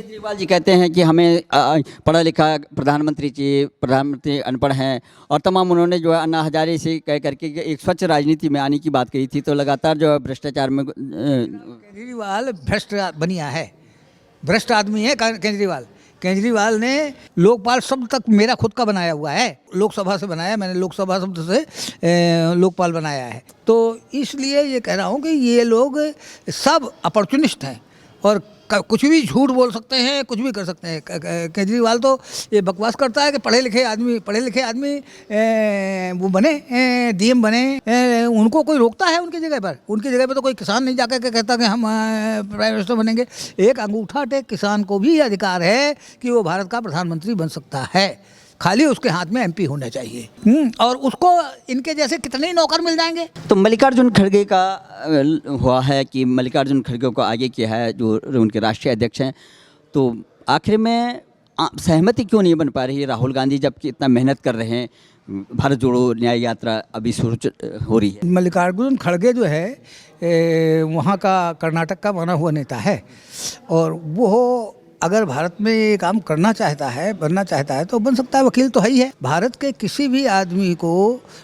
केजरीवाल जी कहते हैं कि हमें पढ़ा लिखा प्रधानमंत्री चाहिए, प्रधानमंत्री अनपढ़ हैं, और तमाम उन्होंने जो है अन्ना हजारे से कह करके कि एक स्वच्छ राजनीति में आने की बात कही थी। तो लगातार जो है भ्रष्टाचार में केजरीवाल भ्रष्ट बनिया है, भ्रष्ट आदमी है केजरीवाल। केजरीवाल ने लोकपाल शब्द तक मेरा खुद का बनाया हुआ है, लोकसभा से बनाया, मैंने लोकसभा शब्द से लोकपाल बनाया है। तो इसलिए ये कह रहा हूँ कि ये लोग सब अपॉर्चुनिस्ट हैं और कुछ भी झूठ बोल सकते हैं, कुछ भी कर सकते हैं। केजरीवाल तो ये बकवास करता है कि पढ़े लिखे आदमी वो बने, डीएम बने, उनको कोई रोकता है उनकी जगह पर? उनकी जगह पर तो कोई किसान नहीं जाकर के कहता कि हम प्राइम मिनिस्टर बनेंगे। एक अंगूठा टेक किसान को भी अधिकार है कि वो भारत का प्रधानमंत्री बन सकता है, खाली उसके हाथ में एमपी होना चाहिए। और उसको इनके जैसे कितने ही नौकर मिल जाएंगे। तो मल्लिकार्जुन खड़गे का हुआ है कि मल्लिकार्जुन खड़गे को आगे किया है जो उनके राष्ट्रीय अध्यक्ष हैं। तो आखिर में सहमति क्यों नहीं बन पा रही है राहुल गांधी, जबकि इतना मेहनत कर रहे हैं? भारत जोड़ो न्याय यात्रा अभी शुरू हो रही है। मल्लिकार्जुन खड़गे जो है वहाँ का कर्नाटक का बना हुआ नेता है, और वो अगर भारत में ये काम करना चाहता है, बनना चाहता है, तो बन सकता है। वकील तो है ही है। भारत के किसी भी आदमी को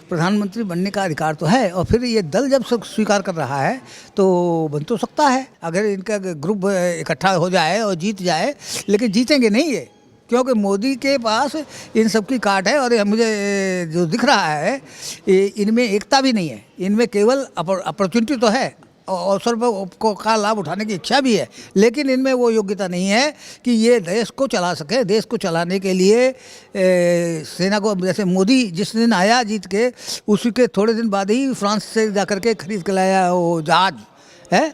प्रधानमंत्री बनने का अधिकार तो है, और फिर ये दल जब स्वीकार कर रहा है तो बन तो सकता है, अगर इनका ग्रुप इकट्ठा हो जाए और जीत जाए। लेकिन जीतेंगे नहीं ये, क्योंकि मोदी के पास इन सब की काट है। और मुझे जो दिख रहा है इनमें एकता भी नहीं है, इनमें केवल अपॉर्चुनिटी तो है, अवसर को का लाभ उठाने की इच्छा भी है, लेकिन इनमें वो योग्यता नहीं है कि ये देश को चला सके। देश को चलाने के लिए सेना को, जैसे मोदी जिस दिन आया जीत के, उसी के थोड़े दिन बाद ही फ्रांस से जाकर के खरीद के लाया वो जहाज है,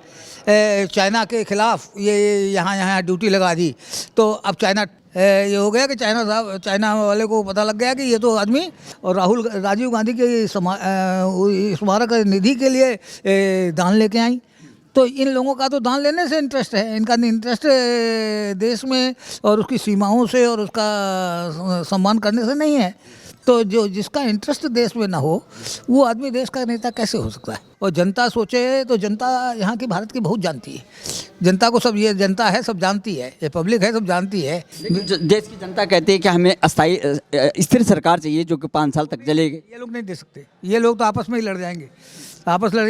चाइना के खिलाफ ये यहाँ ड्यूटी लगा दी। तो अब चाइना ये हो गया कि चाइना वाले को पता लग गया कि ये तो आदमी, और राजीव गांधी के स्मारक निधि के लिए दान लेके आई। तो इन लोगों का तो दान लेने से इंटरेस्ट है, इनका इंटरेस्ट देश में और उसकी सीमाओं से और उसका सम्मान करने से नहीं है। तो जो जिसका इंटरेस्ट देश में ना हो, वो आदमी देश का नेता कैसे हो सकता है? और जनता सोचे तो जनता यहाँ की भारत की बहुत जानती है। जनता को सब, ये जनता है सब जानती है, ये पब्लिक है सब जानती है। देश की जनता कहती है कि हमें अस्थायी स्थिर सरकार चाहिए जो कि 5 साल तक चलेगी। ये लोग नहीं दे सकते, ये लोग तो आपस में ही लड़ जाएंगे,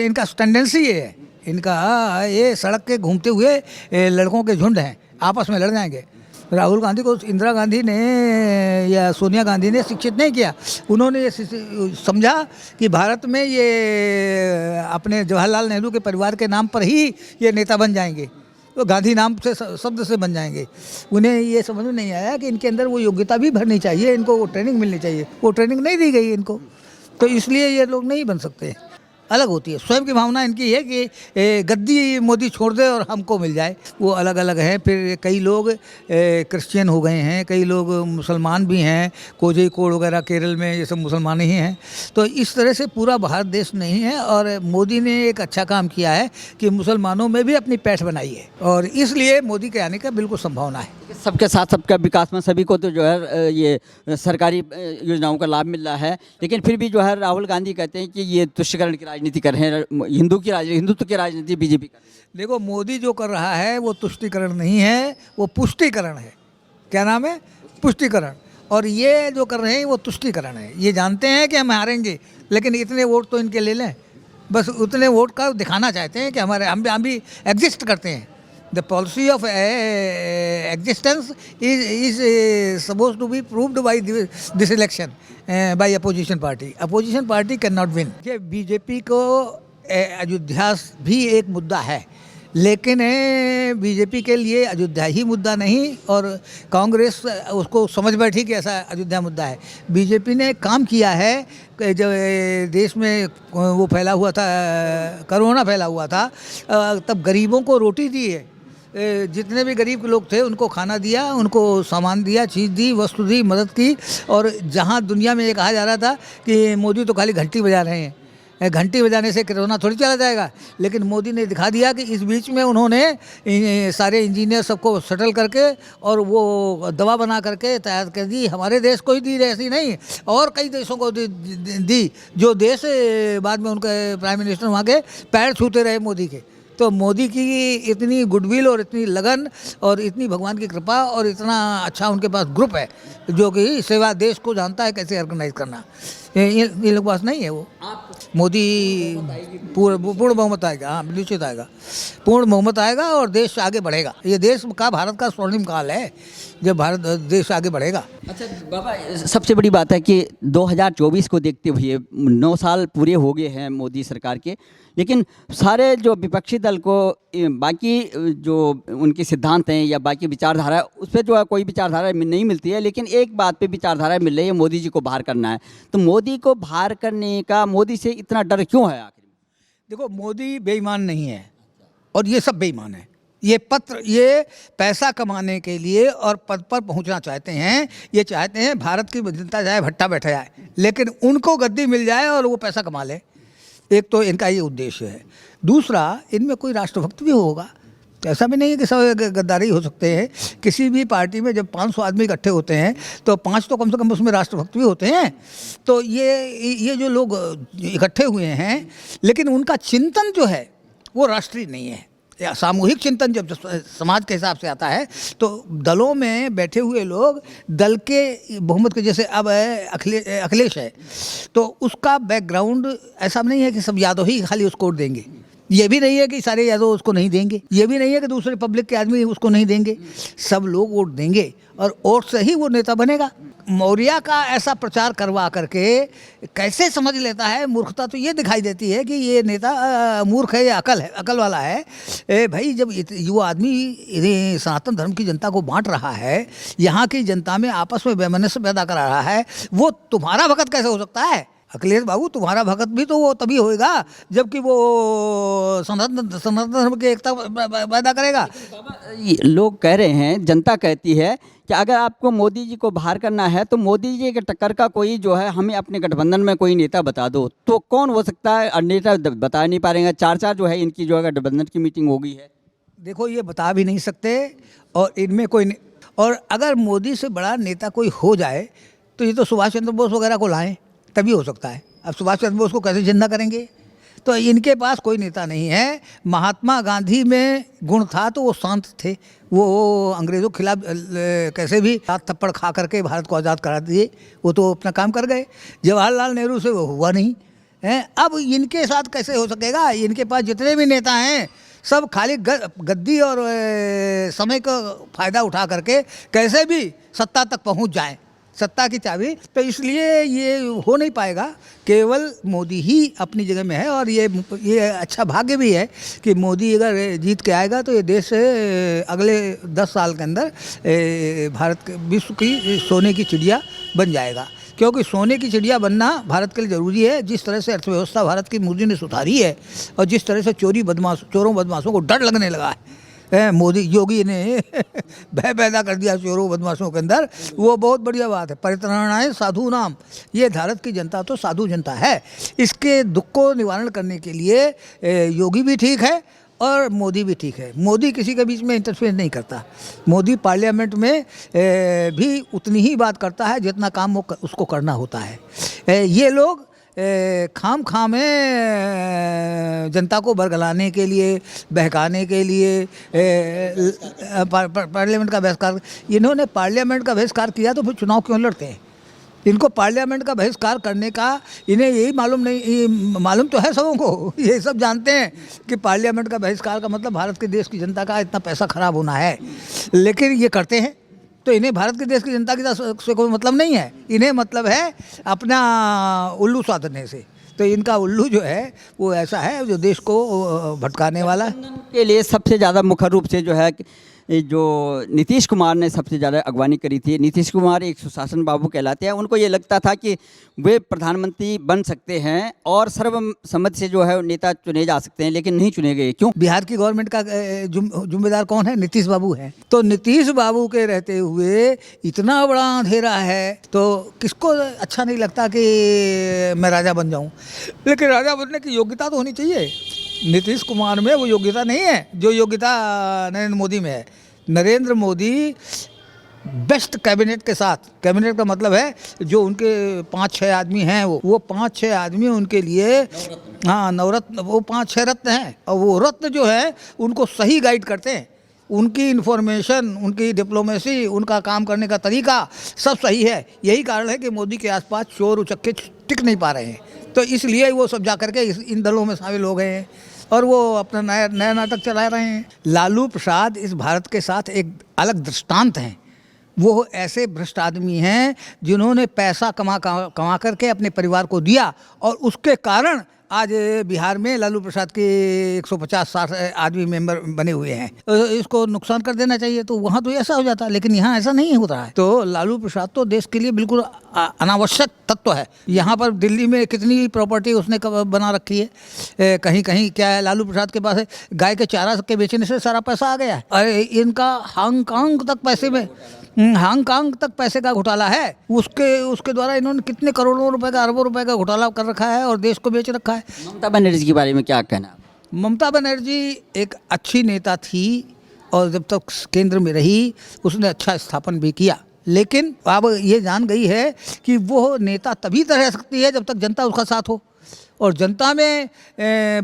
इनका टेंडेंसी ये है, इनका ये सड़क के घूमते हुए लड़कों के झुंड हैं, आपस में लड़ जाएंगे। राहुल गांधी को इंदिरा गांधी ने या सोनिया गांधी ने शिक्षित नहीं किया। उन्होंने ये समझा कि भारत में ये अपने जवाहरलाल नेहरू के परिवार के नाम पर ही ये नेता बन जाएंगे, तो गांधी नाम से शब्द से बन जाएंगे। उन्हें ये समझ में नहीं आया कि इनके अंदर वो योग्यता भी भरनी चाहिए, इनको वो ट्रेनिंग मिलनी चाहिए। वो ट्रेनिंग नहीं दी गई इनको, तो इसलिए ये लोग नहीं बन सकते। अलग होती है, स्वयं की भावना इनकी है कि गद्दी मोदी छोड़ दे और हमको मिल जाए। वो अलग अलग हैं। फिर कई लोग क्रिश्चियन हो गए हैं, कई लोग मुसलमान भी हैं, कोझई कोड वगैरह केरल में ये सब मुसलमान ही हैं। तो इस तरह से पूरा भारत देश नहीं है, और मोदी ने एक अच्छा काम किया है कि मुसलमानों में भी अपनी पैठ बनाई है, और इसलिए मोदी के आने का बिल्कुल संभावना है। सबके साथ सबका विकास में सभी को तो जो है ये सरकारी योजनाओं का लाभ मिल रहा है, लेकिन फिर भी जो है राहुल गांधी कहते हैं कि ये तुष्टीकरण की राजनीति कर रहे हैं, हिंदुत्व की राजनीति बीजेपी कर रही है। देखो, मोदी जो कर रहा है वो तुष्टीकरण नहीं है, वो पुष्टिकरण है। क्या नाम है? पुष्टिकरण। और ये जो कर रहे हैं वो तुष्टीकरण है। ये जानते हैं कि हम हारेंगे, लेकिन इतने वोट तो इनके ले लें, बस उतने वोट का दिखाना चाहते हैं कि हम भी एग्जिस्ट करते हैं। The policy of existence is supposed to be proved by this election by opposition party. Opposition party cannot win. BJP को अयोध्या भी एक मुद्दा है, लेकिन बीजेपी के लिए अयोध्या ही मुद्दा नहीं, और कांग्रेस उसको समझ बैठी कि ऐसा अयोध्या मुद्दा है। बीजेपी ने काम किया है, जब देश में वो फैला हुआ था, कोरोना फैला हुआ था, तब गरीबों को रोटी दी है। जितने भी गरीब लोग थे उनको खाना दिया, उनको सामान दिया, चीज़ दी, वस्तु दी, मदद की। और जहाँ दुनिया में ये कहा जा रहा था कि मोदी तो खाली घंटी बजा रहे हैं, घंटी बजाने से कोरोना थोड़ी चला जाएगा, लेकिन मोदी ने दिखा दिया कि इस बीच में उन्होंने सारे इंजीनियर सबको सेटल करके और वो दवा बना करके तैयार कर दी। हमारे देश को ही दी, ऐसी नहीं, और कई देशों को दी, जो देश बाद में उनके प्राइम मिनिस्टर वहाँ के पैर छूते रहे मोदी के। तो मोदी की इतनी गुडविल और इतनी लगन और इतनी भगवान की कृपा और इतना अच्छा उनके पास ग्रुप है जो कि सेवा देश को जानता है कैसे ऑर्गेनाइज करना, ये लोग के पास नहीं है। वो मोदी पूर्ण बहुमत आएगा, हाँ निश्चित आएगा, पूर्ण बहुमत आएगा और देश आगे बढ़ेगा। ये देश का, भारत का स्वर्णिम काल है जब भारत देश आगे बढ़ेगा। अच्छा बाबा, सबसे बड़ी बात है कि 2024 को देखते हुए 9 साल पूरे हो गए हैं मोदी सरकार के, लेकिन सारे जो विपक्षी दल को बाकी जो उनके सिद्धांत हैं या बाकी विचारधारा, उस पर जो है कोई विचारधारा नहीं मिलती है, लेकिन एक बात पे विचारधारा मिल रही है, मोदी जी को बाहर करना है। तो मोदी को बाहर करने का मोदी से इतना डर क्यों है आखिर? देखो, मोदी बेईमान नहीं है और ये सब बेईमान है। ये पैसा कमाने के लिए और पद पर पहुंचना चाहते हैं। ये चाहते हैं भारत की जनता जाए भट्टा बैठ जाए, लेकिन उनको गद्दी मिल जाए और वो पैसा कमा ले। एक तो इनका ये उद्देश्य है। दूसरा, इनमें कोई राष्ट्रभक्त भी होगा, ऐसा भी नहीं है कि सब गद्दारी हो सकते हैं। किसी भी पार्टी में जब 500 आदमी इकट्ठे होते हैं तो 5 तो कम से कम उसमें राष्ट्रभक्त भी होते हैं। तो ये जो लोग इकट्ठे हुए हैं, लेकिन उनका चिंतन जो है वो राष्ट्रीय नहीं है। या सामूहिक चिंतन जब समाज के हिसाब से आता है तो दलों में बैठे हुए लोग दल के बहुमत के, जैसे अब अखिलेश है तो उसका बैकग्राउंड ऐसा नहीं है कि सब यादव ही खाली उसको वोट देंगे। ये भी नहीं है कि सारे यादव उसको नहीं देंगे, ये भी नहीं है कि दूसरे पब्लिक के आदमी उसको नहीं देंगे। सब लोग वोट देंगे और वोट से ही वो नेता बनेगा। मौर्य का ऐसा प्रचार करवा करके कैसे समझ लेता है, मूर्खता तो ये दिखाई देती है कि ये नेता मूर्ख है या अकल वाला है। भाई, जब वो आदमी सनातन धर्म की जनता को बांट रहा है, यहाँ की जनता में आपस में वैमनस्य पैदा करा रहा है, वो तुम्हारा भगत कैसे हो सकता है? अखिलेश बाबू, तुम्हारा भगत भी तो वो तभी होएगा जबकि वो सनातन धर्म की एकता पैदा करेगा। लोग कह रहे हैं, जनता कहती है कि अगर आपको मोदी जी को बाहर करना है तो मोदी जी के टक्कर का कोई जो है, हमें अपने गठबंधन में कोई नेता बता दो। तो कौन हो सकता है? नेता बता नहीं पा रहे हैं। 4 जो है इनकी जो है गठबंधन की मीटिंग हो गई है। देखो, ये बता भी नहीं सकते और इनमें कोई और अगर मोदी से बड़ा नेता कोई हो जाए तो ये तो सुभाष चंद्र बोस वगैरह को लाएं तभी हो सकता है। अब सुभाष चंद्र बोस को कैसे जिंदा करेंगे? तो इनके पास कोई नेता नहीं है। महात्मा गांधी में गुण था तो वो शांत थे, वो अंग्रेज़ों के खिलाफ कैसे भी हाथ थप्पड़ खा करके भारत को आज़ाद करा दिए, वो तो अपना काम कर गए। जवाहरलाल नेहरू से वो हुआ नहीं है। अब इनके साथ कैसे हो सकेगा? इनके पास जितने भी नेता हैं सब खाली गद्दी और समय का फ़ायदा उठा करके कैसे भी सत्ता तक पहुंच जाएं, सत्ता की चाबी। तो इसलिए ये हो नहीं पाएगा। केवल मोदी ही अपनी जगह में है और ये अच्छा भाग्य भी है कि मोदी अगर जीत के आएगा तो ये देश अगले 10 साल के अंदर भारत के विश्व की सोने की चिड़िया बन जाएगा। क्योंकि सोने की चिड़िया बनना भारत के लिए ज़रूरी है। जिस तरह से अर्थव्यवस्था भारत की मोदी ने सुधारी है और जिस तरह से चोरों बदमाशों को डर लगने लगा है, मोदी योगी ने भय पैदा कर दिया चोरों बदमाशों के अंदर, वो बहुत बढ़िया बात है। परित्राणाय साधु नाम, ये भारत की जनता तो साधु जनता है। इसके दुख को निवारण करने के लिए योगी भी ठीक है और मोदी भी ठीक है। मोदी किसी के बीच में इंटरफेयर नहीं करता। मोदी पार्लियामेंट में भी उतनी ही बात करता है जितना काम उसको करना होता है। ये लोग खाम में जनता को बरगलाने के लिए, बहकाने के लिए पार्लियामेंट का बहिष्कार, इन्होंने पार्लियामेंट का बहिष्कार किया तो फिर चुनाव क्यों लड़ते हैं? इनको पार्लियामेंट का बहिष्कार करने का इन्हें यही मालूम नहीं, मालूम तो है सबों को, ये सब जानते हैं कि पार्लियामेंट का बहिष्कार का मतलब भारत के देश की जनता का इतना पैसा खराब होना है, लेकिन ये करते हैं। तो इन्हें भारत के देश की जनता की से कोई मतलब नहीं है, इन्हें मतलब है अपना उल्लू साधने से। तो इनका उल्लू जो है वो ऐसा है जो देश को भटकाने वाला के लिए सबसे ज़्यादा मुख्य रूप से जो है जो नीतीश कुमार ने सबसे ज़्यादा अगवानी करी थी। नीतीश कुमार एक सुशासन बाबू कहलाते हैं। उनको ये लगता था कि वे प्रधानमंत्री बन सकते हैं और सर्वसम्मति से जो है नेता चुने जा सकते हैं, लेकिन नहीं चुने गए। क्यों? बिहार की गवर्नमेंट का जिम्मेदार कौन है? नीतीश बाबू है। तो नीतीश बाबू के रहते हुए इतना बड़ा अंधेरा है तो किसको अच्छा नहीं लगता कि मैं राजा बन जाऊँ, लेकिन राजा बनने की योग्यता तो होनी चाहिए। नीतीश कुमार में वो योग्यता नहीं है जो योग्यता नरेंद्र मोदी में है। नरेंद्र मोदी बेस्ट कैबिनेट के साथ, कैबिनेट का मतलब है जो उनके 5-6 आदमी हैं, वो 5-6 आदमी उनके लिए, हाँ नवरत्न, वो 5-6 रत्न हैं, और वो रत्न जो है उनको सही गाइड करते हैं। उनकी इन्फॉर्मेशन, उनकी डिप्लोमेसी, उनका काम करने का तरीका सब सही है। यही कारण है कि मोदी के आसपास चोर उचक्के टिक नहीं पा रहे हैं। तो इसलिए वो सब जा करके इन दलों में शामिल हो गए हैं और वो अपना नया नाटक चला रहे हैं। लालू प्रसाद इस भारत के साथ एक अलग दृष्टांत हैं। वो ऐसे भ्रष्ट आदमी हैं जिन्होंने पैसा कमा करके अपने परिवार को दिया, और उसके कारण आज बिहार में लालू प्रसाद के 150-60 आदमी मेंबर बने हुए हैं। इसको नुकसान कर देना चाहिए, तो वहाँ तो ऐसा हो जाता, लेकिन यहाँ ऐसा नहीं हो रहा है। तो लालू प्रसाद तो देश के लिए बिल्कुल अनावश्यक तत्व है। यहाँ पर दिल्ली में कितनी प्रॉपर्टी उसने बना रखी है, कहीं कहीं क्या है, लालू प्रसाद के पास है, गाय के चारा के बेचने से सारा पैसा आ गया है। अरे इनका हांगकांग तक पैसे का घोटाला है। उसके द्वारा इन्होंने कितने करोड़ों रुपए का, अरबों रुपए का घोटाला कर रखा है और देश को बेच रखा है। ममता बनर्जी के बारे में क्या कहना है? ममता बनर्जी एक अच्छी नेता थी और जब तक केंद्र में रही उसने अच्छा स्थापन भी किया, लेकिन अब ये जान गई है कि वो नेता तभी रह सकती है जब तक जनता उसका साथ हो। और जनता में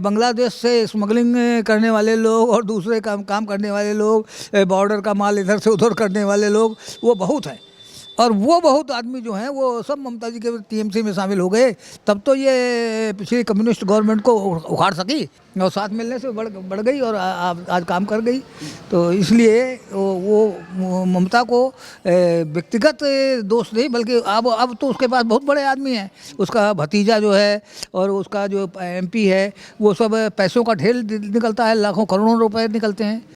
बांग्लादेश से स्मगलिंग करने वाले लोग और दूसरे काम करने वाले लोग, बॉर्डर का माल इधर से उधर करने वाले लोग, वो बहुत हैं। और वो बहुत आदमी जो हैं वो सब ममता जी के टीएमसी में शामिल हो गए। तब तो ये पिछली कम्युनिस्ट गवर्नमेंट को उखाड़ सकी और साथ मिलने से बढ़ गई और आज काम कर गई। तो इसलिए वो ममता को व्यक्तिगत दोष नहीं, बल्कि अब तो उसके पास बहुत बड़े आदमी हैं। उसका भतीजा जो है और उसका जो एमपी है, वो सब पैसों का ढेर निकलता है, लाखों करोड़ों रुपए निकलते हैं।